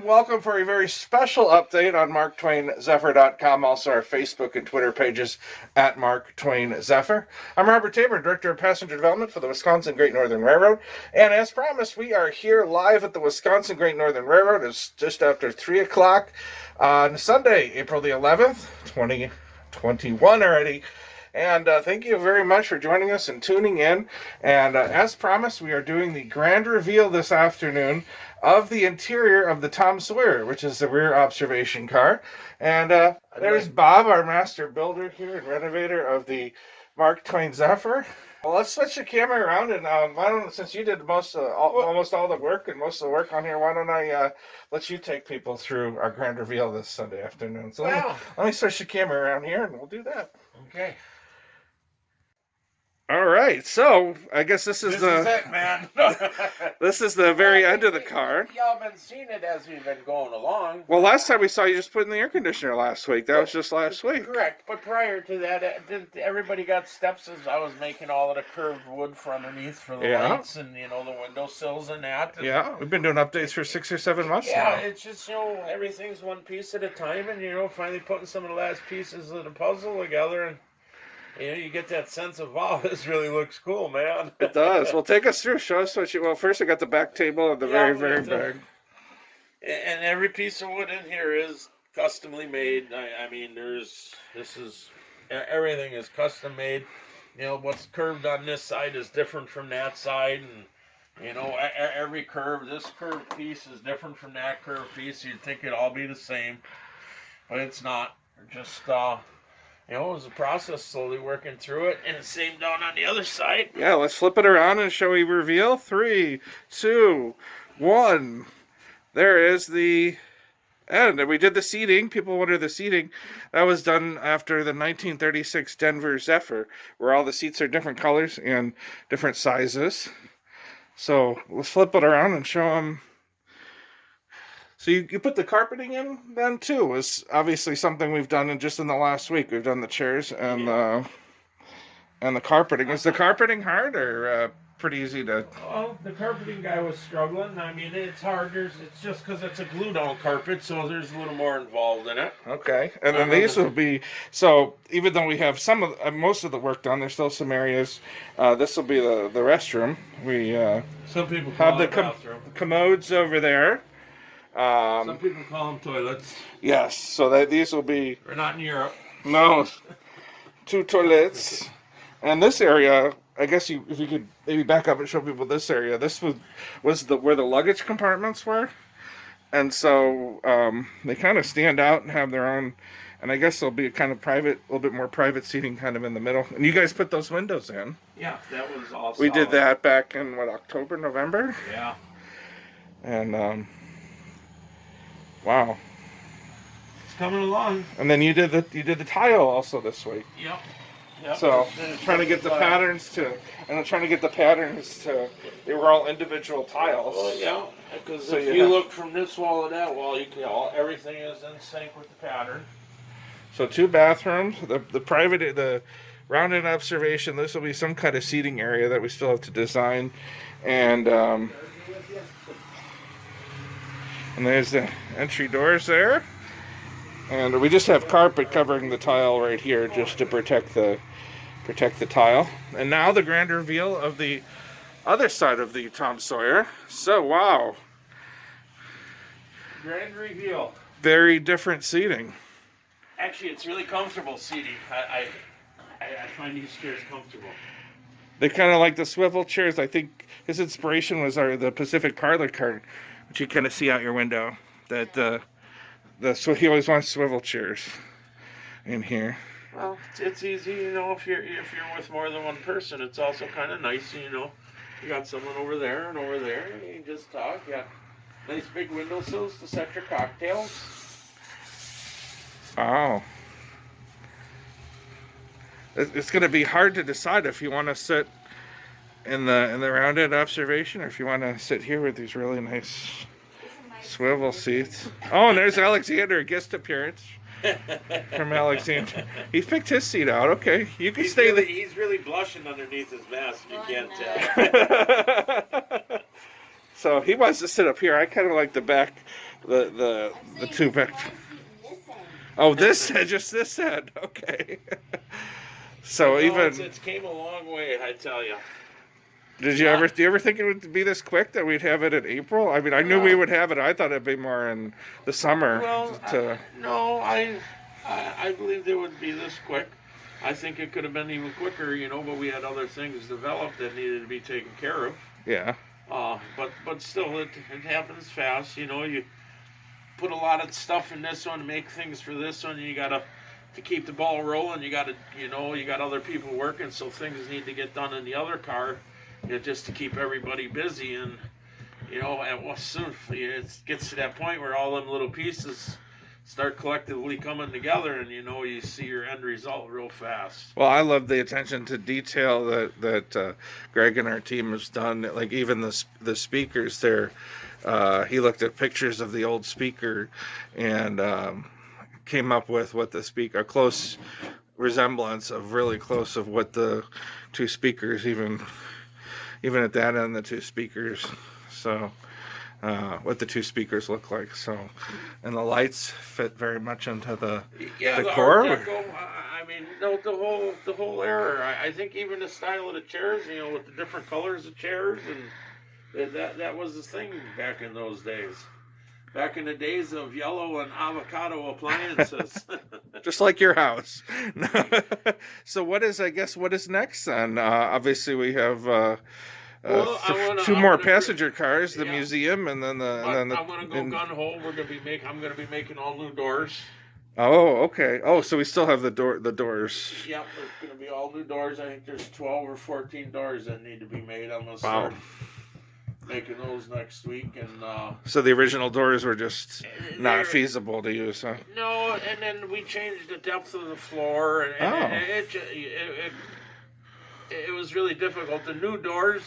welcome for a very special update on MarkTwainZephyr.com, also our Facebook and Twitter pages at Mark Twain Zephyr. I'm Robert Tabor, Director of Passenger Development for the Wisconsin Great Northern Railroad, and as promised, we are here live at the Wisconsin Great Northern Railroad. It's just after 3 o'clock on Sunday, April the 11th, 2021 already. And thank you very much for joining us and tuning in. And as promised, we are doing the grand reveal this afternoon of the interior of the Tom Sawyer, which is the rear observation car. And there's Bob, our master builder here and renovator of the Mark Twain Zephyr. Well, let's switch the camera around, and why don't, since you did almost all the work and most of the work on here, why don't I let you take people through our grand reveal this Sunday afternoon? So let me switch the camera around here, and we'll do that. Okay. All right, so I guess this is it, man. this is the very end of the car. Y'all been seeing it as we've been going along. Well, last time we saw you just put in the air conditioner last week. That was just last week. Correct, but prior to that, everybody got steps as I was making all of the curved wood for underneath for the lights and, you know, the windowsills and that. And, yeah, we've been doing updates for 6 or 7 months now. Yeah, it's just, you know, everything's one piece at a time, and, you know, finally putting some of the last pieces of the puzzle together, and you know, you get that sense of, wow, this really looks cool, man. It does. Well, take us through. Show us what you... Well, first I got the back table and the very big. And every piece of wood in here is customly made. I mean, everything is custom made. You know, what's curved on this side is different from that side. And, you know, every curve, this curved piece is different from that curved piece. You'd think it'd all be the same, but it's not. They're just... you know, it was a process, slowly working through it, and the same down on the other side. Yeah, let's flip it around and shall we reveal? 3, 2, 1. There is the end. And we did the seating. People wonder the seating. That was done after the 1936 Denver Zephyr, where all the seats are different colors and different sizes. So let's flip it around and show them. So you put the carpeting in then too. Was obviously something we've done in the last week. We've done the chairs and the carpeting. Is the carpeting hard or pretty easy to? Well, the carpeting guy was struggling. I mean, it's hard. It's just because it's a glue down carpet, so there's a little more involved in it. Okay, and then these will be so. Even though we have most of the work done, there's still some areas. This will be the restroom. We some people call have the commodes over there. Some people call them toilets. Yes, so these will be... We're not in Europe. No, 2 toilets. And this area, I guess if you could maybe back up and show people this area. This was where the luggage compartments were. And so they kind of stand out and have their own... And I guess there'll be a kind of private, a little bit more private seating kind of in the middle. And you guys put those windows in. Yeah, that was awesome. We did that back in, October, November? Yeah. And... wow, it's coming along. And then you did the tile also this week. Yep. So trying to get the patterns to, they were all individual tiles. Well, yeah, because so if you look from this wall to that wall, you can everything is in sync with the pattern. So 2 bathrooms, the rounded observation. This will be some kind of seating area that we still have to design, and there's the entry doors there. And we just have carpet covering the tile right here just to protect the tile. And now the grand reveal of the other side of the Tom Sawyer. So, wow. Grand reveal. Very different seating. Actually, it's really comfortable seating. I find these chairs comfortable. They kind of like the swivel chairs. I think his inspiration was the Pacific parlor car, which you kind of see out your window. That so he always wants swivel chairs in here. Well, it's easy, you know, if you're with more than one person. It's also kind of nice, you know. You got someone over there and over there, and you can just talk. Yeah, nice big windowsills to set your cocktails. Oh. It's going to be hard to decide if you want to sit in the rounded observation or if you want to sit here with these really nice swivel seats. Oh, and there's Alexander, a guest appearance from Alexander. He picked his seat out. Okay, you can stay there. He's really blushing underneath his mask. You can't tell. So he wants to sit up here. I kind of like the back, the two back. Oh, this just this end. Okay. So even it's came a long way, I tell you. do you ever think it would be this quick that we'd have it in April? I mean, I knew we would have it. I thought it'd be more in the summer. Well, I believe it would be this quick. I think it could have been even quicker, but we had other things developed that needed to be taken care of. Yeah. But still, it happens fast. You put a lot of stuff in this one, make things for this one. You gotta to keep the ball rolling. You gotta, you got other people working, so things need to get done in the other car, just to keep everybody busy. And and soon it gets to that point where all them little pieces start collectively coming together, and you see your end result real fast. Well, I love the attention to detail that Greg and our team has done. Like even the speakers there, he looked at pictures of the old speaker and came up with what a close resemblance of really close of what the two speakers even at that end, the two speakers. So. What the two speakers look like. So, and the lights fit very much into the decor. Art Deco, I mean, the whole era. I think even the style of the chairs, with the different colors of chairs, and that was the thing back in those days. Back in the days of yellow and avocado appliances. Just like your house. So what is next then? Obviously we have. Two more passenger cars, the museum, and then I'm gonna go gun ho. I'm gonna be making all new doors. Oh, okay. Oh, so we still have the doors. Yep, it's gonna be all new doors. I think there's 12 or 14 doors that need to be made. I'm gonna start making those next week. And so the original doors were just not feasible to use, huh? No, and then we changed the depth of the floor, and it was really difficult. The new doors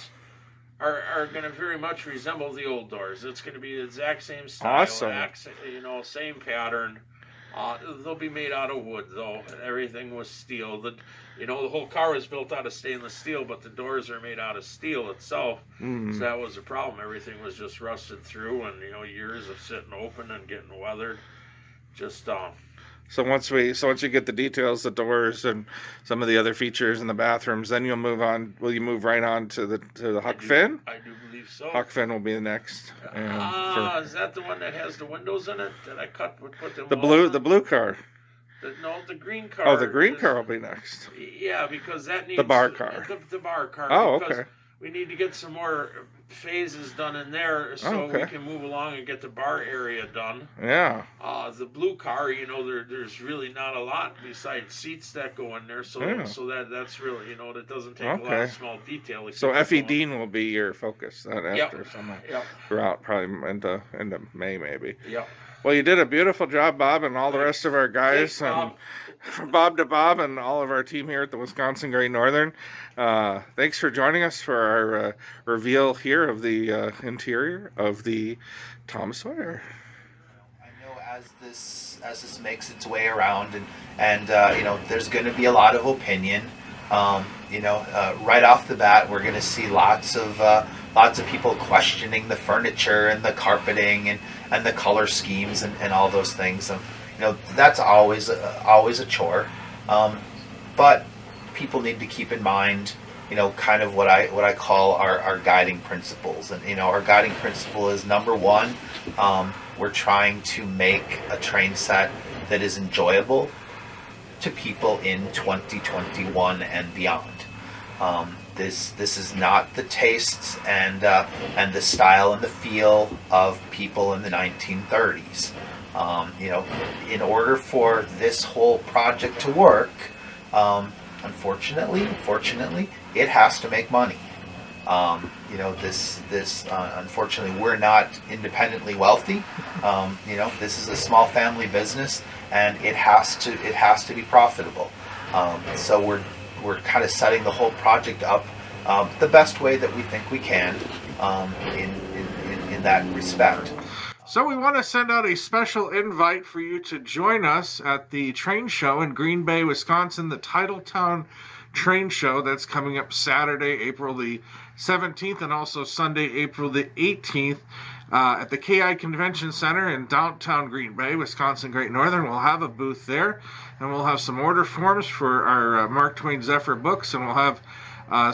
are going to very much resemble the old doors. It's going to be the exact same style, same pattern. They'll be made out of wood, though. Everything was steel. The whole car was built out of stainless steel, but the doors are made out of steel itself. Mm-hmm. So that was the problem. Everything was just rusted through, and years of sitting open and getting weathered. Just So once you get the details, the doors, and some of the other features in the bathrooms, then you'll move on. Will you move right on to the Huck Finn? I do believe so. Huck Finn will be the next. Is that the one that has the windows in it that I put them? The blue car. The green car. Oh, the green car will be next. Yeah, because that needs the bar car. The bar car. Oh, okay. We need to get some more phases done in there so we can move along and get the bar area done. Yeah. The blue car, there's really not a lot besides seats that go in there, so that's really, that doesn't take a lot of small detail. So Effie Dean will be your focus after summer. Yep. Throughout probably into May maybe. Yeah. Well, you did a beautiful job, Bob, and all the rest of our guys. Thanks, from Bob to Bob and all of our team here at the Wisconsin Great Northern. Thanks for joining us for our reveal here of the interior of the Tom Sawyer. I know as this makes its way around, and there's going to be a lot of opinion. Right off the bat, we're going to see lots of people questioning the furniture and the carpeting and the color schemes and all those things. That's always a chore. But people need to keep in mind, kind of what I call our guiding principles. And our guiding principle is number one, we're trying to make a train set that is enjoyable to people in 2021 and beyond. This is not the tastes and the style and the feel of people in the 1930s. In order for this whole project to work, unfortunately, it has to make money. Unfortunately, we're not independently wealthy. This is a small family business, and it has to be profitable. So we're kind of setting the whole project up the best way that we think we can in that respect. So we want to send out a special invite for you to join us at the train show in Green Bay, Wisconsin, the Titletown Train Show. That's coming up Saturday, April the 17th and also Sunday, April the 18th. At the KI Convention Center in downtown Green Bay, Wisconsin Great Northern. We'll have a booth there, and we'll have some order forms for our Mark Twain Zephyr books, and we'll have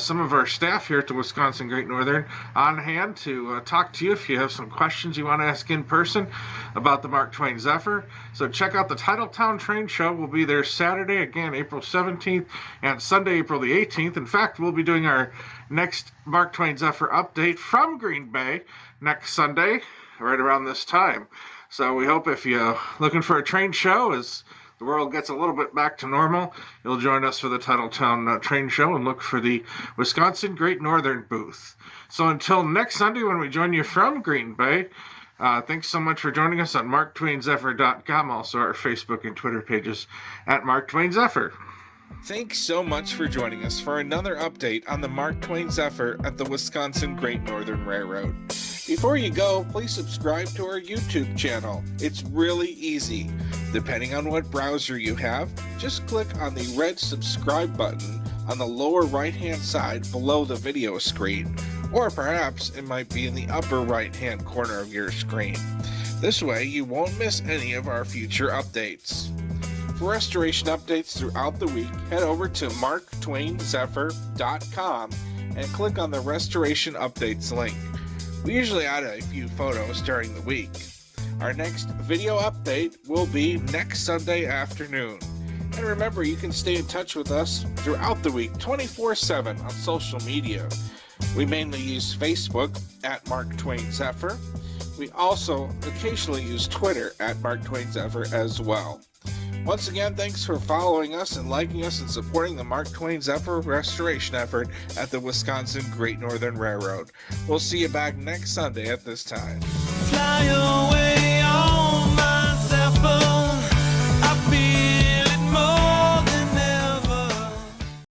some of our staff here at the Wisconsin Great Northern on hand to talk to you if you have some questions you want to ask in person about the Mark Twain Zephyr. So check out the Titletown Train Show. We'll be there Saturday, again, April 17th, and Sunday, April the 18th. In fact, we'll be doing our next Mark Twain Zephyr update from Green Bay next Sunday, right around this time. So we hope if you're looking for a train show as the world gets a little bit back to normal, you'll join us for the Titletown Train Show and look for the Wisconsin Great Northern booth. So until next Sunday when we join you from Green Bay, thanks so much for joining us on MarkTwainZephyr.com, also our Facebook and Twitter pages at Mark Twain Zephyr. Thanks so much for joining us for another update on the Mark Twain Zephyr at the Wisconsin Great Northern Railroad. Before you go, please subscribe to our YouTube channel. It's really easy. Depending on what browser you have, just click on the red subscribe button on the lower right-hand side below the video screen, or perhaps it might be in the upper right-hand corner of your screen. This way, you won't miss any of our future updates. For restoration updates throughout the week, head over to MarkTwainZephyr.com and click on the Restoration Updates link. We usually add a few photos during the week. Our next video update will be next Sunday afternoon. And remember, you can stay in touch with us throughout the week 24/7 on social media. We mainly use Facebook at Mark Twain Zephyr. We also occasionally use Twitter at Mark Twain Zephyr as well. Once again, thanks for following us and liking us and supporting the Mark Twain Zephyr restoration effort at the Wisconsin Great Northern Railroad. We'll see you back next Sunday at this time. Fly away.